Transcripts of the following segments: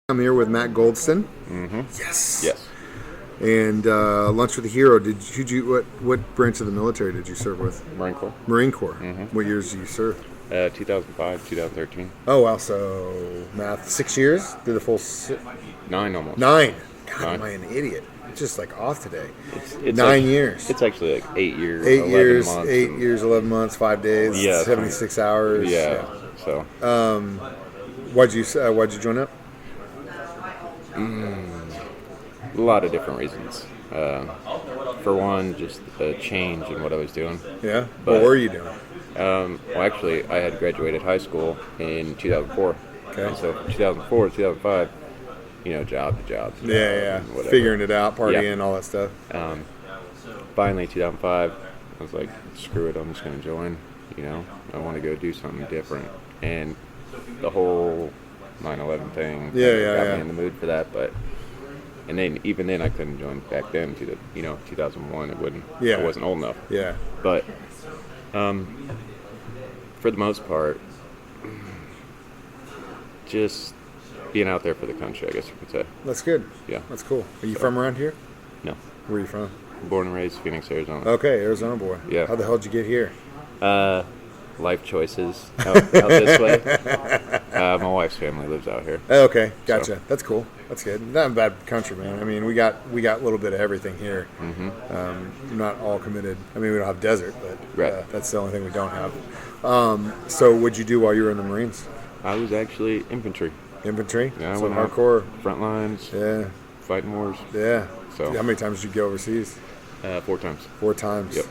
I'm here with Matt Goldston. Mm-hmm. Yes. Yes. And Lunch with a Hero. What branch of the military did you serve with? Marine Corps. Marine Corps. Mm-hmm. What years did you serve? 2005, 2013. Oh wow, so math 6 years? Did the full 9 almost. 9. God, 9. am I an idiot? It's just like off today. It's 9 years. It's actually like 8 years. 8 11 years. months 8 years, 11 months, 5 days. Yeah. 76 hours. Yeah. So. Why'd you join up? A lot of different reasons. For one, just a change in what I was doing. Yeah. But, what were you doing? Well, actually, I had graduated high school in 2004. Okay. And so from 2004 to 2005, job to job. Yeah. Whatever. Figuring it out, partying, Yeah. all that stuff. Finally, 2005, I was like, screw it, I'm just going to join. I want to go do something different. And the whole 9/11 thing got me in the mood for that. And then even then, I couldn't join back then to the 2001. I wasn't old enough. Yeah. But for the most part, just being out there for the country, I guess you could say. That's good. Yeah. That's cool. Are you from around here? No. Where are you from? Born and raised Phoenix, Arizona. Okay, Arizona boy. Yeah. How the hell did you get here? Life choices out this way. My wife's family lives out here. Oh, okay, gotcha. So. That's cool. That's good. Not a bad country, man. I mean, we got a little bit of everything here. Mm-hmm. Not all committed. I mean, we don't have desert, but Right. that's the only thing we don't have. So, what'd you do while you were in the Marines? I was actually infantry. Infantry. Yeah, I so went hardcore. Front lines. Yeah. Fighting wars. Yeah. So. How many times did you go overseas? 4 times. 4 times. Yep.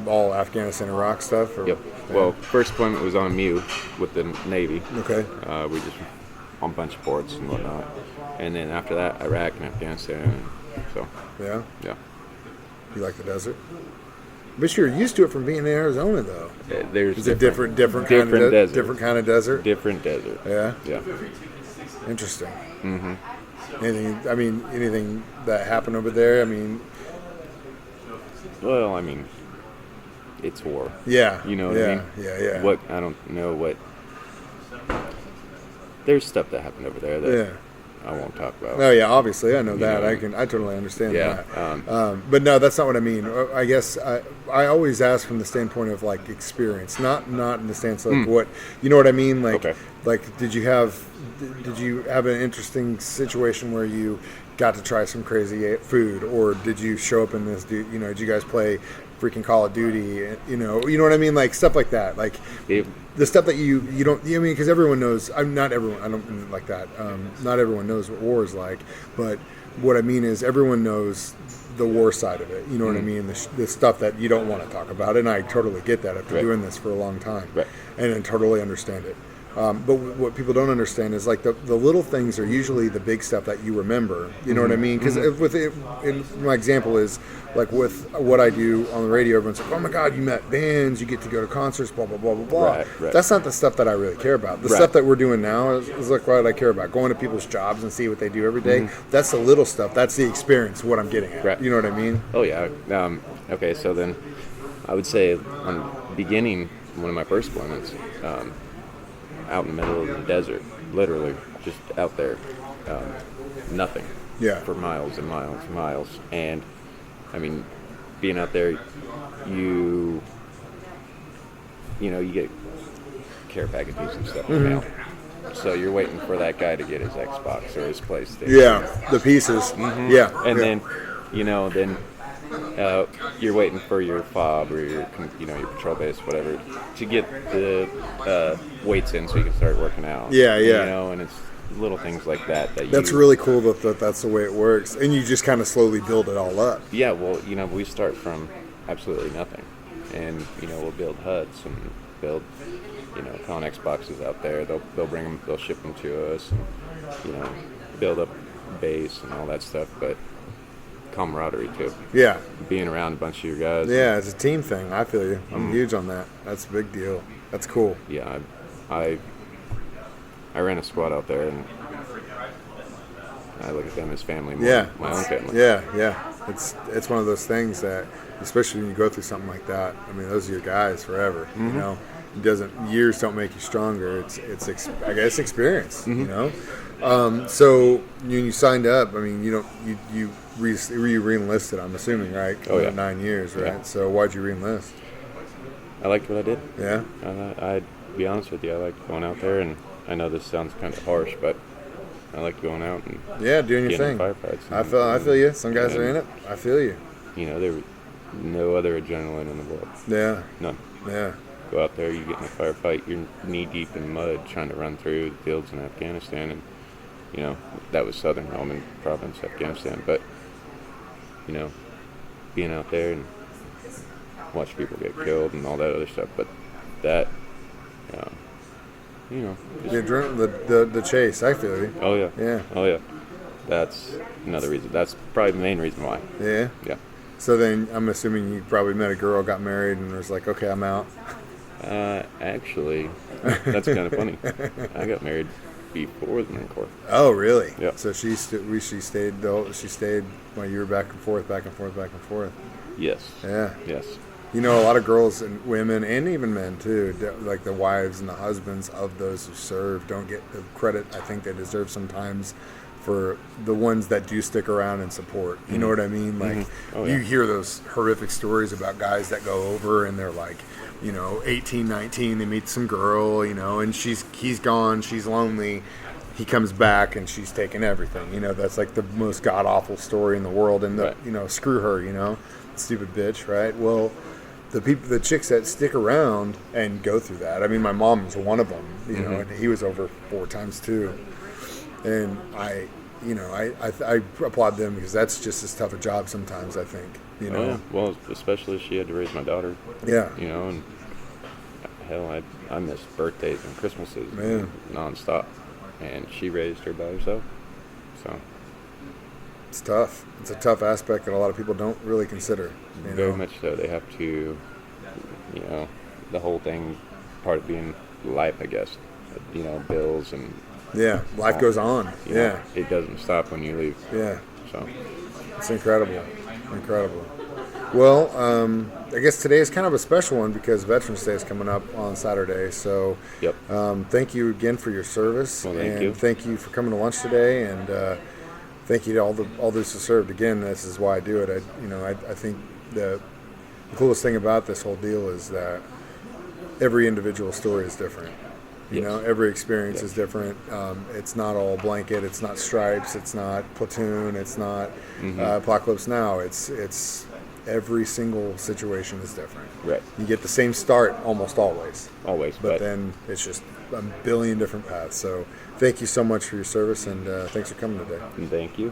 All Afghanistan, Iraq stuff. Or? Yep. Yeah. Well, first deployment was on MEU with the Navy. Okay. We just on a bunch of ports and whatnot, and then after that, Iraq and Afghanistan. So. Yeah. Yeah. You like the desert? But you're used to it from being in Arizona, though. There's Is it different kind of desert. different kind of desert? Different desert. Yeah. Yeah. Interesting. Mm-hmm. Anything that happened over there? I mean. Well, it's war. Yeah. You know what I mean? Yeah. I don't know what. There's stuff that happened over there that I won't talk about. Oh yeah, obviously I know that. know, I totally understand Yeah. that. But no, that's not what I mean. I guess I always ask from the standpoint of like experience, not in the stance of what you know what I mean. Like Okay. like did you have an interesting situation where you got to try some crazy food, or did you show up in this? Did you guys play freaking Call of Duty? You know what I mean, like stuff like that. Like the stuff that you don't. I mean, because everyone knows. Not everyone. I don't mean like that. Not everyone knows what war is like. But what I mean is everyone knows the war side of it. You know what I mean? The stuff that you don't want to talk about, and I totally get that after doing this for a long time, and I totally understand it. But what people don't understand is like the little things are usually the big stuff that you remember. You know what I mean? Because my example is like with what I do on the radio, everyone's like, "Oh my God, you met bands, you get to go to concerts, blah blah blah blah blah." Right. That's not the stuff that I really care about. The stuff that we're doing now is like what I care about. Going to people's jobs and see what they do every day. That's the little stuff. That's the experience. What I'm getting at. Right. You know what I mean? Oh yeah. Okay, so then I would say on beginning one of my first deployments. Out in the middle of the desert, literally just out there, nothing. Yeah. For miles and miles and miles, and I mean, being out there, you get care packages and stuff in the mail. So you're waiting for that guy to get his Xbox or his PlayStation. Yeah, the pieces. Yeah, and then, you're waiting for your fob or your patrol base, whatever, to get the weights in so you can start working out. Yeah. And it's little things like that. That's really cool that that's the way it works, and you just kind of slowly build it all up. Yeah, well, we start from absolutely nothing, and we'll build huts and build Connex boxes out there. They'll bring them, they'll ship them to us, and build up base and all that stuff, but. Camaraderie too. Yeah. Being around a bunch of your guys. Yeah, it's a team thing. I feel you. I'm huge on that. That's a big deal. That's cool. Yeah, I ran a squad out there, and I look at them as family more than my own family. Yeah. It's one of those things that, especially when you go through something like that. I mean, those are your guys forever. You know, years don't make you stronger. It's I guess experience. You know. So when you signed up, I mean, you re-enlisted, I'm assuming, right? Oh, yeah. 9 years, right? Yeah. So why'd you re-enlist? I liked what I did. Yeah? I'd be honest with you, I liked going out there, and I know this sounds kind of harsh, but I liked going out and doing your thing. Firefights. I feel you. Some guys are in it. I feel you. You know, there was no other adrenaline in the world. Yeah. None. Yeah. Go out there, you get in a firefight, you're knee deep in mud trying to run through the fields in Afghanistan, and you know, that was Southern Helmand Province, Afghanistan, but you know, being out there and watch people get killed and all that other stuff, but that, you know, the chase, I feel you. Oh yeah. Yeah. Oh yeah. That's another reason. That's probably the main reason why. Yeah. Yeah. So then I'm assuming you probably met a girl, got married, and was like, okay, I'm out. Actually, that's kind of funny. I got married before the Marine Corps. Oh, really? Yeah. So she stayed while you were back and forth. Yes. Yeah. Yes. You know, a lot of girls and women, and even men too, like the wives and the husbands of those who serve, don't get the credit I think they deserve sometimes for the ones that do stick around and support. You know what I mean? Like, you hear those horrific stories about guys that go over and they're like, 18, 19, they meet some girl, and he's gone, she's lonely. He comes back and she's taken everything. That's like the most god-awful story in the world. And, screw her, stupid bitch, right? Well, the chicks that stick around and go through that. I mean, my mom was one of them, and he was over 4 times too. And I applaud them because that's just as tough a job sometimes, I think, Oh, yeah. Well, especially she had to raise my daughter. Yeah. And hell, I missed birthdays and Christmases nonstop. And she raised her by herself. So it's tough. It's a tough aspect that a lot of people don't really consider. Very much so. They have to, the whole thing, part of being life, I guess. Bills and... Yeah, life goes on. It doesn't stop when you leave. Yeah. So it's incredible. Well, I guess today is kind of a special one because Veterans Day is coming up on Saturday. So yep. Thank you again for your service. Well, thank you. Thank you for coming to lunch today, and thank you to all those who served. Again, this is why I do it. I think the coolest thing about this whole deal is that every individual story is different. Every experience is different. It's not all blanket. It's not stripes. It's not platoon. It's not Apocalypse Now. It's every single situation is different. Right. You get the same start almost always. Always. But then it's just a billion different paths. So thank you so much for your service, and thanks for coming today. Thank you.